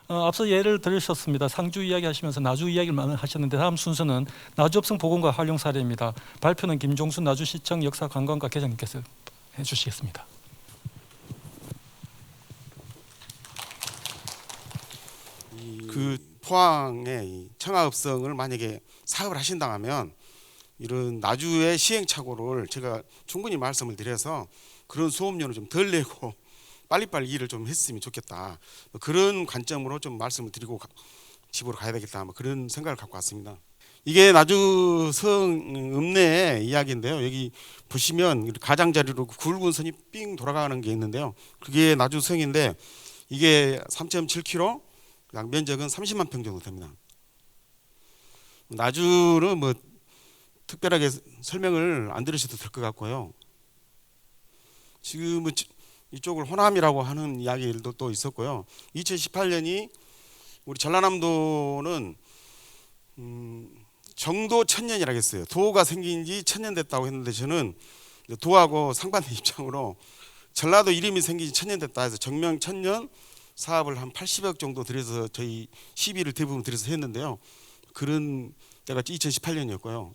앞서 예를 들으셨습니다. 상주 이야기 하시면서 나주 이야기를 많이 하셨는데 다음 순서는 나주읍성 복원과 활용 사례입니다. 발표는 김종순 나주시청 역사관광과 계장님께서 해주시겠습니다. 그 포항의 이 청하읍성을 만약에 사업을 하신다면 이런 나주의 시행착오를 제가 충분히 말씀을 드려서 그런 수업료를 좀 덜 내고 빨리빨리 일을 좀 했으면 좋겠다. 그런 관점으로 좀 말씀을 드리고 집으로 가야 되겠다. 그런 생각을 갖고 왔습니다. 이게 나주성 읍내의 이야기인데요. 여기 보시면 가장자리로 굵은 선이 삥 돌아가는 게 있는데요. 그게 나주성인데 이게 3.7km, 면적은 30만 평 정도 됩니다. 나주는 뭐 특별하게 설명을 안 들으셔도 될 것 같고요. 지금은 이쪽을 호남이라고 하는 이야기들도 또 있었고요. 2018년이 우리 전라남도는 정도 천년이라고 했어요. 도가 생긴 지 천년 됐다고 했는데 저는 도하고 상반된 입장으로 전라도 이름이 생긴 지 천년 됐다 해서 정명 천년 사업을 한 80억 정도 들여서 저희 시비를 대부분 들여서 했는데요. 그런 때가 2018년이었고요.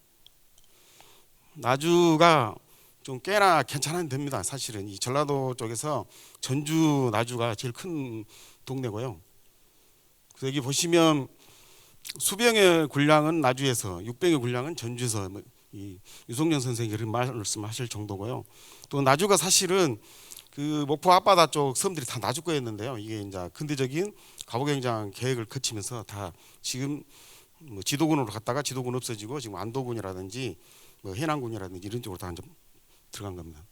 나주가 좀 꽤나 괜찮은 데입니다. 사실은 이 전라도 쪽에서 전주 나주가 제일 큰 동네고요. 그래서 여기 보시면 수병의 군량은 나주에서, 육병의 군량은 전주에서 이 유성년 선생이 그런 말씀하실 정도고요. 또 나주가 사실은 그 목포 앞바다 쪽 섬들이 다 나주 거였는데요. 이게 이제 근대적인 가보경장 계획을 거치면서 다 지금 뭐 지도군으로 갔다가 지도군 없어지고 지금 안도군이라든지 뭐 해남군이라든지 이런 쪽으로 다 들어간 겁니다.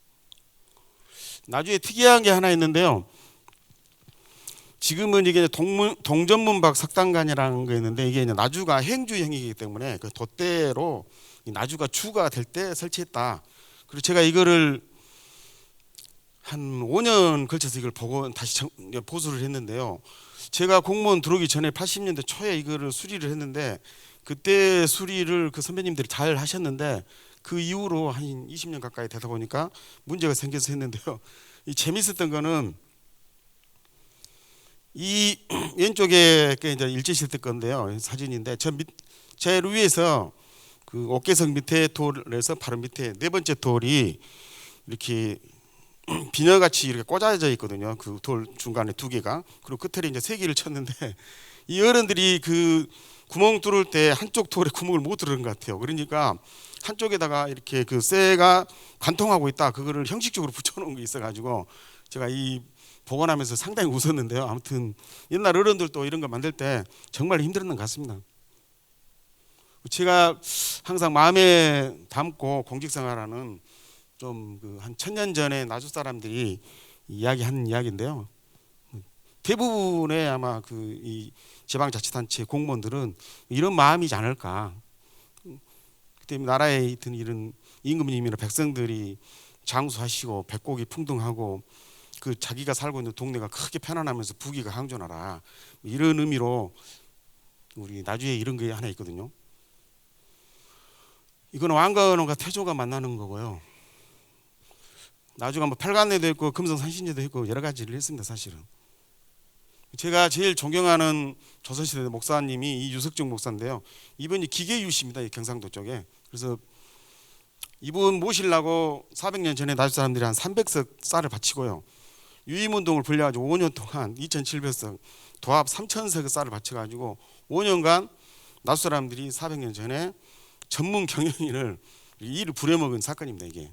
나주에 특이한 게 하나 있는데요. 지금은 이게 동전문박 석당관이라는 게 있는데 이게 이제 나주가 행주형이기 때문에 그 돛대로 나주가 주가 될 때 설치했다. 그리고 제가 이거를 한 5년 걸쳐서 이걸 보고 다시 보수를 했는데요. 제가 공무원 들어오기 전에 80년대 초에 이거를 수리를 했는데 그때 수리를 그 선배님들이 잘 하셨는데 그 이후로 한 20년 가까이 되다 보니까 문제가 생겨서 했는데요. 이 재밌었던 거는 이 왼쪽에 이제 일제시대 건데요. 사진인데 제 위에서 그 옥계성 밑에 돌에서 바로 밑에 네 번째 돌이 이렇게 비녀같이 이렇게 꽂아져 있거든요. 그 돌 중간에 두 개가. 그리고 끝에 이제 세 개를 쳤는데 이 어른들이 그 구멍 뚫을 때 한쪽 돌에 구멍을 못 뚫은 것 같아요. 그러니까 한쪽에다가 이렇게 그 쇠가 관통하고 있다. 그거를 형식적으로 붙여놓은 게 있어가지고 제가 이 복원하면서 상당히 웃었는데요. 아무튼 옛날 어른들도 이런 거 만들 때 정말 힘들었던 것 같습니다. 제가 항상 마음에 담고 공직생활하는 좀 그 한 1000년 전에 나주 사람들이 이야기하는 이야기인데요. 대부분의 아마 그 이 지방자치단체 공무원들은 이런 마음이지 않을까. 그때 나라에 있던 이런 임금님이나 백성들이 장수하시고 백곡이 풍성하고 그 자기가 살고 있는 동네가 크게 편안하면서 부귀가 항존하라 이런 의미로 우리 나주에 이런 게 하나 있거든요. 이거는 왕건호가 태조가 만나는 거고요. 나주가 뭐 팔관내도 있고 금성산신제도 있고 여러 가지를 했습니다. 사실은 제가 제일 존경하는 조선시대 목사님이 이 유석정 목사인데요. 이분이 기계유씨입니다. 이 경상도 쪽에. 그래서 이분 모시려고 400년 전에 나주 사람들이 한 300석 쌀을 바치고요. 유임운동을 불려가지고 5년 동안 2700석 도합 3000석 쌀을 바쳐가지고 5년간 나주 사람들이 400년 전에 전문 경영인을 일을 부려먹은 사건입니다. 이게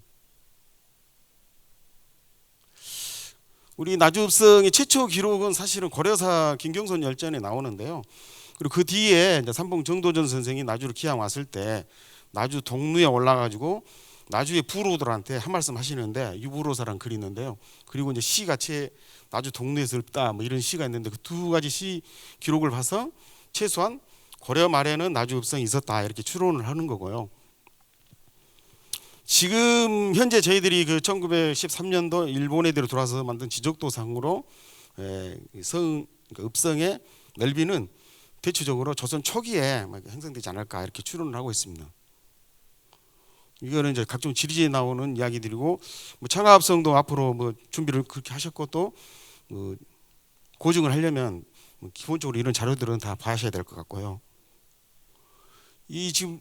우리 나주읍성의 최초 기록은 사실은 고려사 김경손 열전에 나오는데요. 그리고 그 뒤에 이제 삼봉 정도전 선생이 나주를 기항 왔을 때 나주 동루에 올라가지고 나주의 부로들한테 한 말씀 하시는데 유부로사란 글이 있는데요. 그리고 이제 시가 나주 동루에서 읊다 뭐 이런 시가 있는데 그 두 가지 시 기록을 봐서 최소한 고려 말에는 나주읍성이 있었다 이렇게 추론을 하는 거고요. 지금 현재 저희들이 그 1913년도 일본 애들이 들어와서 만든 지적도상으로 읍성의 넓이는 대체적으로 조선 초기에 형성되지 않을까 이렇게 추론을 하고 있습니다. 이거는 이제 각종 지리지에 나오는 이야기들이고 뭐 청하읍성도 앞으로 뭐 준비를 그렇게 하셨고 또 고증을 하려면 뭐 기본적으로 이런 자료들은 다 봐셔야 될 것 같고요. 이 지금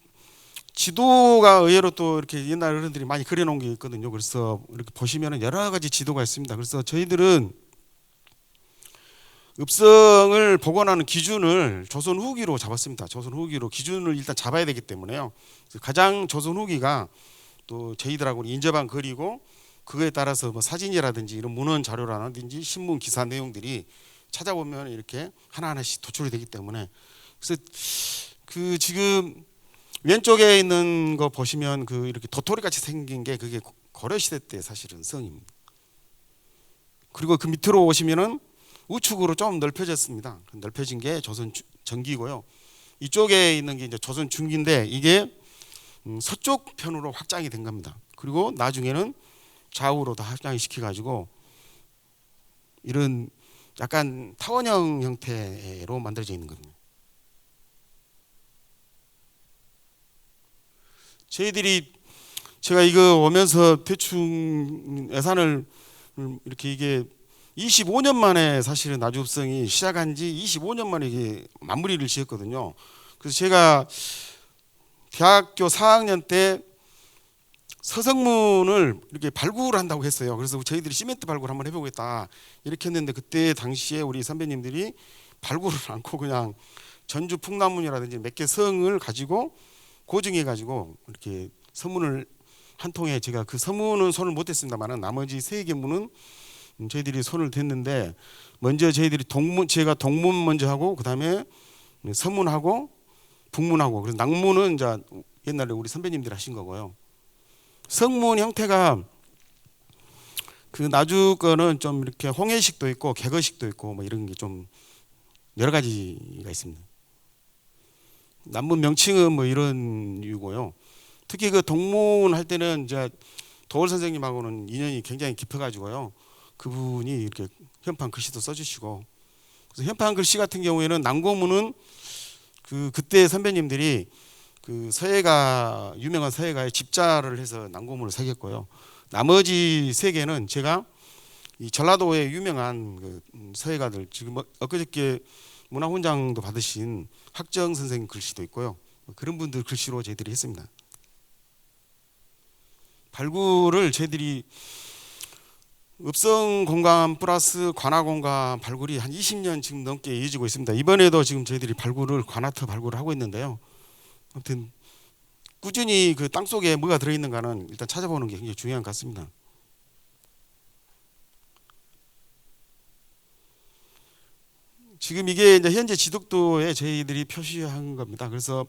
지도가 의외로 또 이렇게 옛날 어른들이 많이 그려놓은 게 있거든요. 그래서 이렇게 보시면은 여러 가지 지도가 있습니다. 그래서 저희들은 읍성을 복원하는 기준을 조선 후기로 잡았습니다. 조선 후기로 기준을 일단 잡아야 되기 때문에요. 가장 조선 후기가 또 저희들하고 인접한 글이고 그거에 따라서 뭐 사진이라든지 이런 문헌 자료라든지 신문 기사 내용들이 찾아보면 이렇게 하나하나씩 도출이 되기 때문에 그래서 그 지금 왼쪽에 있는 거 보시면 그 이렇게 도토리 같이 생긴 게 그게 고려 시대 때 사실은 성입니다. 그리고 그 밑으로 오시면은 우측으로 좀 넓혀졌습니다. 넓혀진 게 조선 전기고요. 이쪽에 있는 게 이제 조선 중기인데 이게 서쪽 편으로 확장이 된 겁니다. 그리고 나중에는 좌우로 다 확장이 시켜가지고 이런 약간 타원형 형태로 만들어져 있는 겁니다. 저희들이 제가 이거 오면서 대충 예산을 이렇게 이게 25년 만에 사실은 나주읍성이 시작한 지 25년 만에 이게 마무리를 지었거든요. 그래서 제가 대학교 4학년 때 서성문을 이렇게 발굴을 한다고 했어요. 그래서 저희들이 시멘트 발굴 한번 해보겠다 이렇게 했는데 그때 당시에 우리 선배님들이 발굴을 않고 그냥 전주 풍남문이라든지 몇 개 성을 가지고 고증해 가지고 이렇게 서문을 한 통에 제가 그 서문은 손을 못 댔습니다만은 나머지 3개 문은 저희들이 손을 댔는데 먼저 저희들이 제가 동문 먼저 하고 그다음에 서문하고 북문하고 그래서 낭문은 이제 옛날에 우리 선배님들이 하신 거고요. 성문 형태가 그 나주 거는 좀 이렇게 홍해식도 있고 개거식도 있고 뭐 이런 게 좀 여러 가지가 있습니다. 남문 명칭은 뭐 이런 이유고요. 특히 그 동문 할 때는 이제 도월 선생님하고는 인연이 굉장히 깊어가지고요. 그분이 이렇게 현판 글씨도 써주시고 그래서 현판 글씨 같은 경우에는 난고문은 그때 선배님들이 그 서예가 유명한 서예가의 집자를 해서 난고문을 새겼고요. 나머지 3개는 제가 이 전라도의 유명한 그 서예가들 지금 엊그저께 문화훈장도 받으신 학정 선생님 글씨도 있고요. 그런 분들 글씨로 저희들이 했습니다. 발굴을 저희들이 읍성 공간 플러스 관화 공간 발굴이 한 20년 지금 넘게 이어지고 있습니다. 이번에도 지금 저희들이 발굴을 관화터 발굴을 하고 있는데요. 아무튼 꾸준히 그 땅 속에 뭐가 들어있는가는 일단 찾아보는 게 굉장히 중요한 것 같습니다. 지금 이게 이제 현재 지독도에 저희들이 표시한 겁니다. 그래서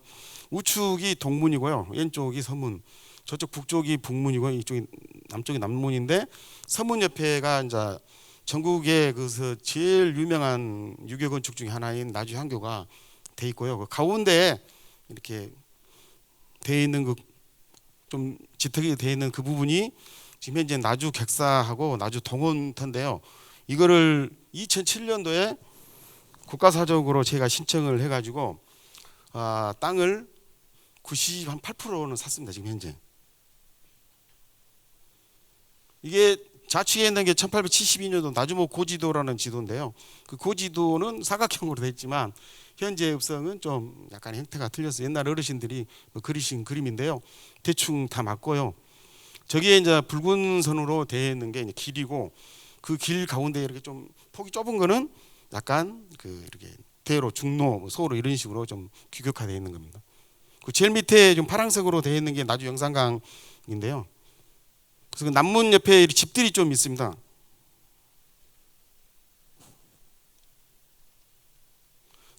우측이 동문이고요, 왼쪽이 서문, 저쪽 북쪽이 북문이고 이쪽이 남쪽이 남문인데 서문 옆에가 이제 전국에 그래서 제일 유명한 유교 건축 중에 하나인 나주 향교가 돼 있고요. 그 가운데에 이렇게 돼 있는 그 좀 지턱이 돼 있는 그 부분이 지금 현재 나주 객사하고 나주 동원터인데요. 이거를 2007년도에 국가사적으로 제가 신청을 해가지고 땅을 98%는 샀습니다. 지금 현재. 이게 좌측에 있는 게 1872년도 나주목 고지도라는 지도인데요. 그 고지도는 사각형으로 되어 있지만 현재 읍성은 좀 약간 형태가 틀려서 옛날 어르신들이 그리신 그림인데요. 대충 다 맞고요. 저기에 이제 붉은 선으로 되어 있는 게 길이고 그 길 가운데 이렇게 좀 폭이 좁은 거는 약간 그 이렇게 대로 중로 소로 이런 식으로 좀 규격화되어 있는 겁니다. 그 제일 밑에 좀 파란색으로 되어 있는 게 나주 영산강인데요. 그래서 그 남문 옆에 집들이 좀 있습니다.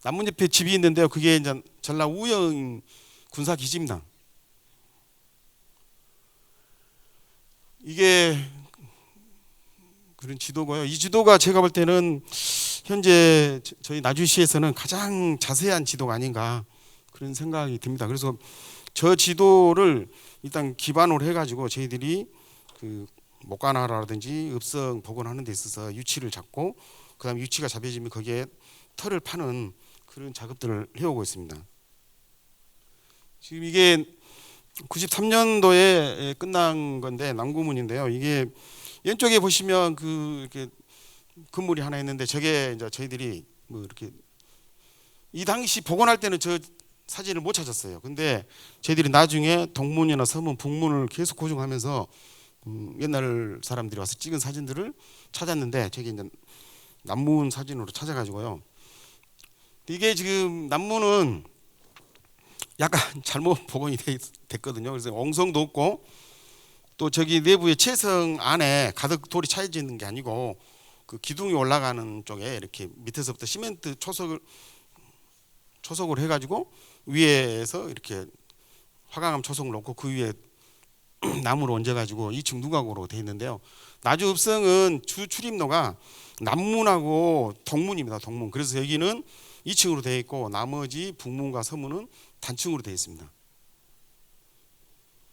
남문 옆에 집이 있는데요. 그게 이제 전라 우영 군사 기지입니다. 이게 그런 지도고요. 이 지도가 제가 볼 때는 현재 저희 나주시에서는 가장 자세한 지도가 아닌가 그런 생각이 듭니다. 그래서 저 지도를 일단 기반으로 해가지고 저희들이 그 목관하라든지 읍성 복원하는 데 있어서 유치를 잡고 그다음 유치가 잡혀지면 거기에 털을 파는 그런 작업들을 해오고 있습니다. 지금 이게 93년도에 끝난 건데 남구문인데요. 이게 왼쪽에 보시면 그 이렇게 건물이 하나 있는데 저게 이제 저희들이 뭐 이렇게 이 당시 복원할 때는 저 사진을 못 찾았어요. 근데 저희들이 나중에 동문이나 서문, 북문을 계속 고증하면서 옛날 사람들이 와서 찍은 사진들을 찾았는데 저게 이제 남문 사진으로 찾아가지고요. 이게 지금 남문은 약간 잘못 복원이 됐거든요. 그래서 옹성도 없고 또 저기 내부에 채성 안에 가득 돌이 차여져 있는 게 아니고 그 기둥이 올라가는 쪽에 이렇게 밑에서부터 시멘트 초석을 해가지고 위에서 이렇게 화강암 초석을 놓고 그 위에 나무를 얹어가지고 2층 누각으로 되어 있는데요. 나주 읍성은 주 출입로가 남문하고 동문입니다. 동문. 그래서 여기는 2층으로 되어 있고 나머지 북문과 서문은 단층으로 되어 있습니다.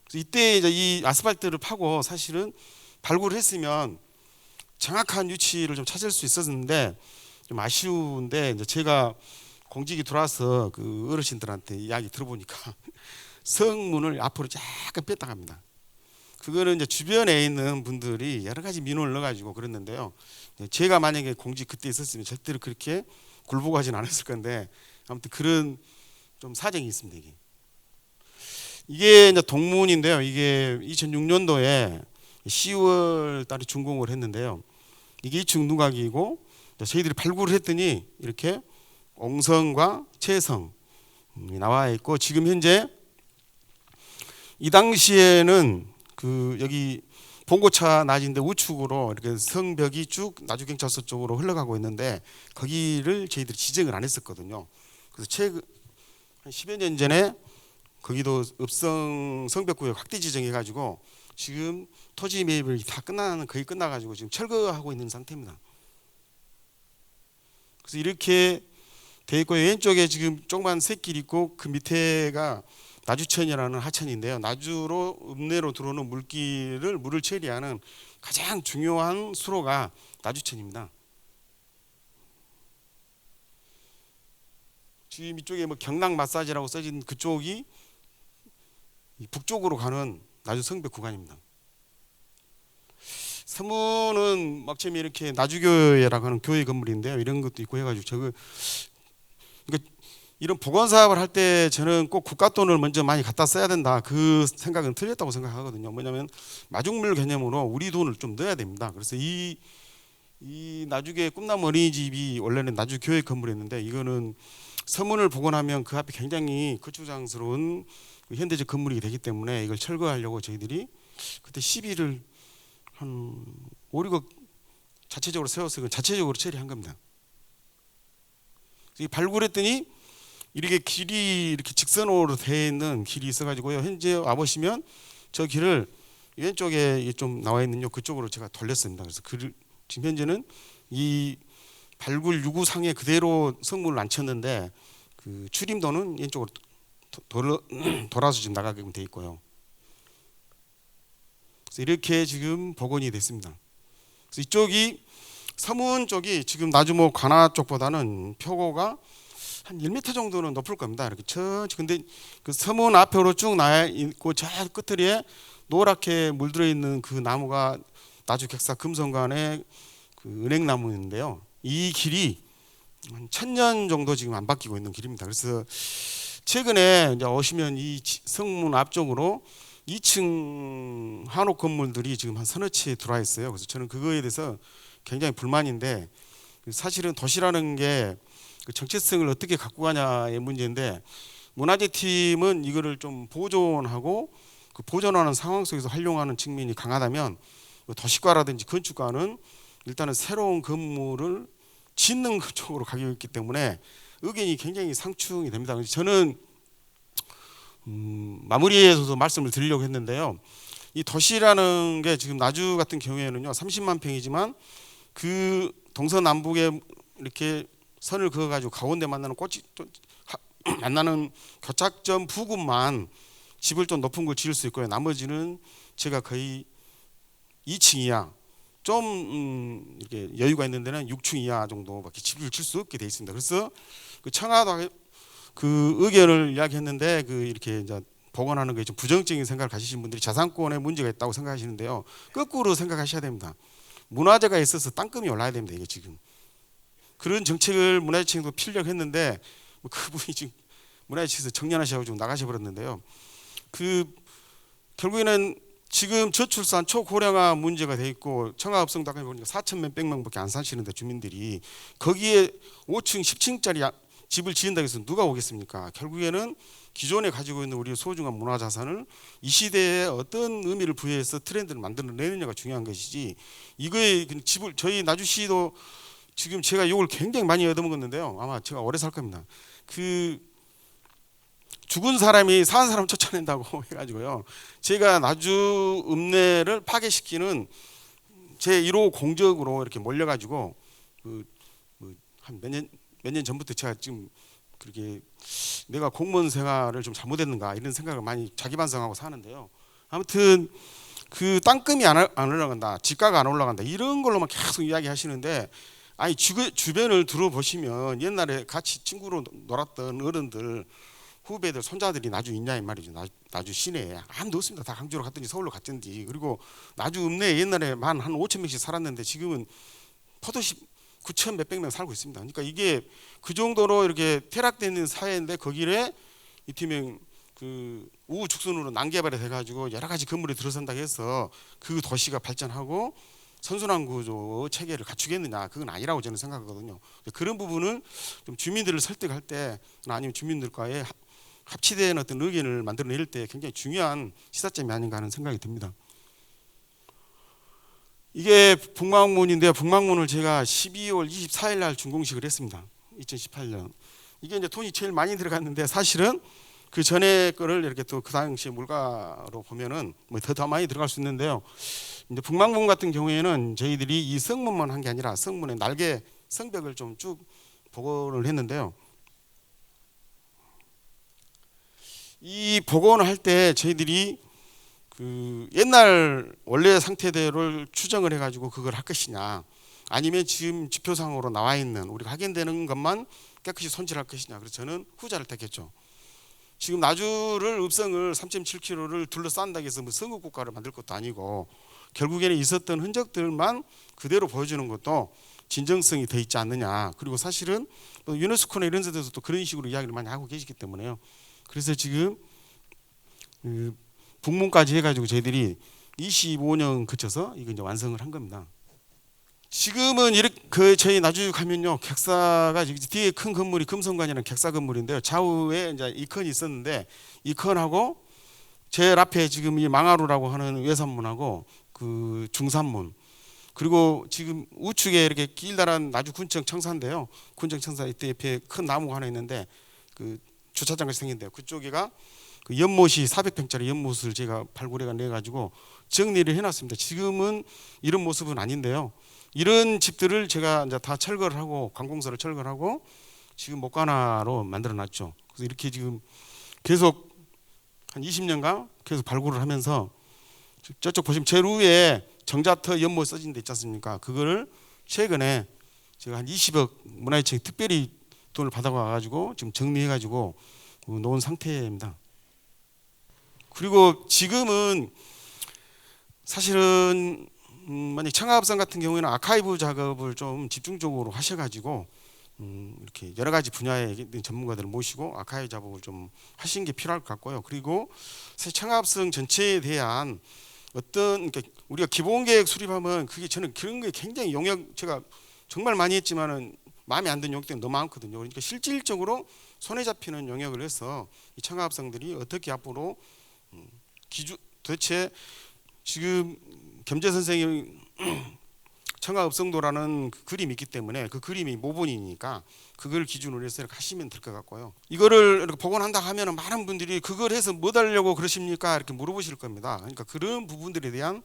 그래서 이때 이제 이 아스팔트를 파고 사실은 발굴을 했으면 정확한 위치를 좀 찾을 수 있었는데 좀 아쉬운데 이제 제가 공직이 들어와서 그 어르신들한테 이야기 들어보니까 성문을 앞으로 약간 뺐다 갑니다. 그거는 이제 주변에 있는 분들이 여러 가지 민원을 넣어가지고 그랬는데요. 제가 만약에 공직 그때 있었으면 절대로 그렇게 굴보고 하진 않았을 건데 아무튼 그런 좀 사정이 있습니다. 이게 이제 동문인데요. 이게 2006년도에 10월 달에 준공을 했는데요. 이게 2층 누각이고 저희들이 발굴을 했더니 이렇게 옹성과 채성 나와 있고 지금 현재 이 당시에는 그 여기 봉고차 낮인데 우측으로 이렇게 성벽이 쭉 나주경찰서 쪽으로 흘러가고 있는데 거기를 저희들이 지정을 안 했었거든요. 그래서 최근 한 10여 년 전에 거기도 읍성 성벽구역 확대 지정해가지고 지금 토지 매입을 다 거의 끝나가지고 지금 철거하고 있는 상태입니다. 그래서 이렇게 돼 있고 왼쪽에 지금 조그만 샛길 있고 그 밑에가 나주천이라는 하천인데요. 나주로 읍내로 들어오는 물을 처리하는 가장 중요한 수로가 나주천입니다. 지금 이쪽에 뭐 경락 마사지라고 써진 그쪽이 북쪽으로 가는 나주 성벽 구간입니다. 서문은 막처럼 이렇게 나주교회라고 하는 교회 건물인데요. 이런 것도 있고 해가지고 그러니까 이런 복원 사업을 할 때 저는 꼭 국가 돈을 먼저 많이 갖다 써야 된다. 그 생각은 틀렸다고 생각하거든요. 뭐냐면 마중물 개념으로 우리 돈을 좀 넣어야 됩니다. 그래서 이 나주교회 꿈나무 어린이집이 원래는 나주교회 건물이었는데 이거는 서문을 복원하면 그 앞에 굉장히 거추장스러운 현대적 건물이 되기 때문에 이걸 철거하려고 저희들이 그때 시비를 한 5, 6억 자체적으로 세워서 이걸 자체적으로 처리한 겁니다. 발굴했더니 이렇게 길이 이렇게 직선으로 되어 있는 길이 있어가지고요. 현재 와보시면 저 길을 왼쪽에 좀 나와 있는 그쪽으로 제가 돌렸습니다. 그래서 지금 현재는 이 발굴 유구상에 그대로 성문을 안 쳤는데 그 출입도는 왼쪽으로 돌아서 지금 나가게끔 돼 있고요. 그래서 이렇게 지금 복원이 됐습니다. 그래서 이쪽이 서문 쪽이 지금 나주모 관아 쪽보다는 표고가 한 1m 정도는 높을 겁니다. 이렇게 천천히. 근데 그 서문 앞으로 쭉 나와 있고 저 끝에 노랗게 물들어 있는 그 나무가 나주 객사 금성관의 그 은행나무인데요. 이 길이 한 1000년 정도 지금 안 바뀌고 있는 길입니다. 그래서 최근에 이제 오시면 이 성문 앞쪽으로 2층 한옥 건물들이 지금 한 서너 채 들어와 있어요. 그래서 저는 그거에 대해서 굉장히 불만인데 사실은 도시라는 게 그 정체성을 어떻게 갖고 가냐의 문제인데 문화재팀은 이거를 좀 보존하고 그 보존하는 상황 속에서 활용하는 측면이 강하다면 도시과라든지 건축과는 일단은 새로운 건물을 짓는 쪽으로 가고 있기 때문에 의견이 굉장히 상충이 됩니다. 저는 마무리해서도 말씀을 드리려고 했는데요. 이 도시라는 게 지금 나주 같은 경우에는요 30만 평이지만 그 동서남북에 이렇게 선을 그어가지고 가운데 만나는 만나는 교착점 부근만 집을 좀 높은 걸 지을 수 있고요. 나머지는 제가 거의 2층 이하 좀 이렇게 여유가 있는 데는 6층 이하 정도밖에 집을 질 수 없게 돼 있습니다. 그래서 그 청와도 그 의견을 이야기했는데 그 이렇게 이제 복원하는 게 좀 부정적인 생각을 가지신 분들이 자산권에 문제가 있다고 생각하시는데요. 거꾸로 생각하셔야 됩니다. 문화재가 있어서 땅금이 올라야 됩니다. 이게 지금 그런 정책을 문화재청도 피려고 했는데 뭐 그분이 지금 문화재청에서 정년하셔가지고 좀 나가셔 버렸는데요. 그 결국에는 지금 저출산 초고령화 문제가 돼 있고 청하업성도 아까 보니까 4천 몇백 명밖에 안 사시는데 주민들이 거기에 5층 10층짜리 집을 지은다고 해서 누가 오겠습니까? 결국에는 기존에 가지고 있는 우리 소중한 문화자산을 이 시대에 어떤 의미를 부여해서 트렌드를 만들어내느냐가 중요한 것이지, 이거에 집을 저희 나주시도 지금 제가 욕을 굉장히 많이 얻어먹었는데요. 아마 제가 오래 살 겁니다. 그 죽은 사람이 사는 사람 쫓아낸다고 해가지고요. 제가 나주 읍내를 파괴시키는 제 1호 공적으로 이렇게 몰려가지고 한 몇 년 전부터 제가 지금 그렇게 내가 공무원 생활을 좀 잘못했는가 이런 생각을 많이 자기 반성하고 사는데요. 아무튼 그 땅금이 안 올라간다, 집가가 안 올라간다 이런 걸로만 계속 이야기하시는데, 아니 주변을 들어보시면 옛날에 같이 친구로 놀았던 어른들 후배들 손자들이 나주 있냐 이 말이죠. 나주 시내에 아무도 없습니다. 다 강주로 갔든지 서울로 갔든지. 그리고 나주 읍내에 옛날에 한 5천 명씩 살았는데 지금은 포도시 9천 몇백 명 살고 있습니다. 그러니까 이게 그 정도로 이렇게 퇴락되어 있는 사회인데 거기에 이팀행 그 우후 죽순으로 난개발이 돼가지고 여러 가지 건물이 들어선다고 해서 그 도시가 발전하고 선순환 구조 체계를 갖추겠느냐, 그건 아니라고 저는 생각하거든요. 그런 부분은 좀 주민들을 설득할 때 아니면 주민들과의 합치된 어떤 의견을 만들어낼 때 굉장히 중요한 시사점이 아닌가 하는 생각이 듭니다. 이게 북망문인데요. 북망문을 제가 12월 24일 날 준공식을 했습니다. 2018년. 이게 이제 돈이 제일 많이 들어갔는데 사실은 그 전에 거를 이렇게 또 그 당시에 물가로 보면은 뭐 더 많이 들어갈 수 있는데요. 이제 북망문 같은 경우에는 저희들이 이 성문만 한 게 아니라 성문의 날개 성벽을 좀 쭉 복원을 했는데요. 이 복원을 할 때 저희들이 그 옛날 원래 상태대로를 추정을 해가지고 그걸 할 것이냐, 아니면 지금 지표상으로 나와 있는 우리가 확인되는 것만 깨끗이 손질할 것이냐. 그래서 저는 후자를 택했죠. 지금 나주를 읍성을 3.7km를 둘러싼다고 해서 뭐 성읍국가를 만들 것도 아니고 결국에는 있었던 흔적들만 그대로 보여주는 것도 진정성이 더 있지 않느냐. 그리고 사실은 유네스코나 이런 데서 또 그런 식으로 이야기를 많이 하고 계시기 때문에요. 그래서 지금 북문까지 해가지고 저희들이 25년 거쳐서 이거 이제 완성을 한 겁니다. 지금은 이렇게 그 저희 나주 가면요, 객사가 뒤에 큰 건물이 금성관이라는 객사 건물인데요. 좌우에 이제 이 컨이 있었는데 이 컨하고 제일 앞에 지금 이 망하루라고 하는 외산문하고 그 중산문, 그리고 지금 우측에 이렇게 길다란 나주 군청 청사인데요. 군청 청사 이때 옆에 큰 나무가 하나 있는데 그 주차장 같이 생긴데요. 그쪽에가 그 연못이 400평짜리 연못을 제가 발굴해가 내가지고 정리를 해놨습니다. 지금은 이런 모습은 아닌데요. 이런 집들을 제가 이제 다 철거를 하고 관공서를 철거를 하고 지금 목관화로 만들어놨죠. 그래서 이렇게 지금 계속 한 20년간 계속 발굴을 하면서 저쪽 보시면 제일 위에 정자터 연못 써진 데 있지 않습니까? 그거를 최근에 제가 한 20억 문화재청이 특별히 돈을 받아가지고 지금 정리해가지고 놓은 상태입니다. 그리고 지금은 사실은 만약 청하업성 같은 경우에는 아카이브 작업을 좀 집중적으로 하셔가지고 이렇게 여러 가지 분야의 전문가들을 모시고 아카이브 작업을 좀 하시는 게 필요할 것 같고요. 그리고 사실 청하업성 전체에 대한 어떤 그러니까 우리가 기본계획 수립하면 그게 저는 그런 게 굉장히 용역 제가 정말 많이 했지만은 마음에 안 드는 용역들이 너무 많거든요. 그러니까 실질적으로 손에 잡히는 용역을 해서 이 청하업성들이 어떻게 앞으로 기준 도대체 지금 겸재 선생님이 청하읍성도라는 그 그림이 있기 때문에 그 그림이 모본이니까 그걸 기준으로 해서 이렇게 하시면 될 것 같고요. 이거를 이렇게 복원한다 하면 많은 분들이 그걸 해서 뭐 하려고 그러십니까? 이렇게 물어보실 겁니다. 그러니까 그런 부분들에 대한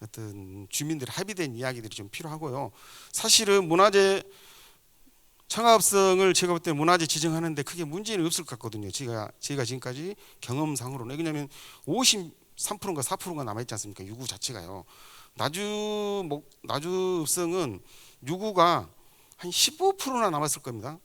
어떤 주민들의 합의된 이야기들이 좀 필요하고요. 사실은 문화재 청하읍성을 제가 볼 때 문화재 지정하는데 크게 문제는 없을 것 같거든요. 제가 지금까지 경험상으로는. 왜냐하면 53%인가 4%가 남아있지 않습니까? 유구 자체가요. 나주 읍성은 유구가 한 15%나 남았을 겁니다.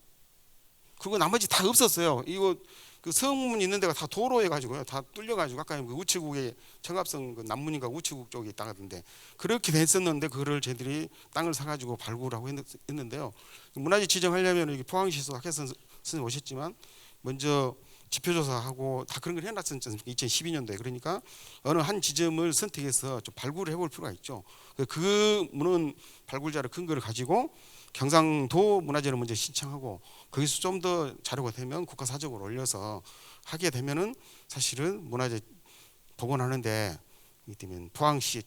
그거 나머지 다 없었어요. 이거 그 성문 있는 데가 다 도로해 가지고요. 다 뚫려 가지고 아까 그 우체국에 청합성 그 남문인가 우체국 쪽에 있다던데 그렇게 됐었는데 그거를 저희들이 땅을 사 가지고 발굴하고 했는데요. 문화재 지정하려면 여기 포항시에서 학회선 선생님 오셨지만 먼저 지표조사하고 다 그런 걸 해놨었지 않습니까? 2012년도에. 그러니까 어느 한 지점을 선택해서 좀 발굴을 해볼 필요가 있죠. 그 문헌 발굴자료 근거를 가지고 경상도 문화재를 먼저 신청하고 거기서 좀 더 자료가 되면 국가사적으로 올려서 하게 되면은 사실은 문화재 복원하는데 이 때문에 포항시의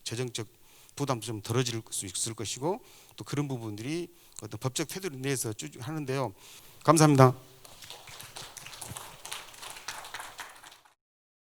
재정적 부담도 좀 덜어질 수 있을 것이고 또 그런 부분들이 어떤 법적 테두리 내에서 쭉 하는데요. 감사합니다.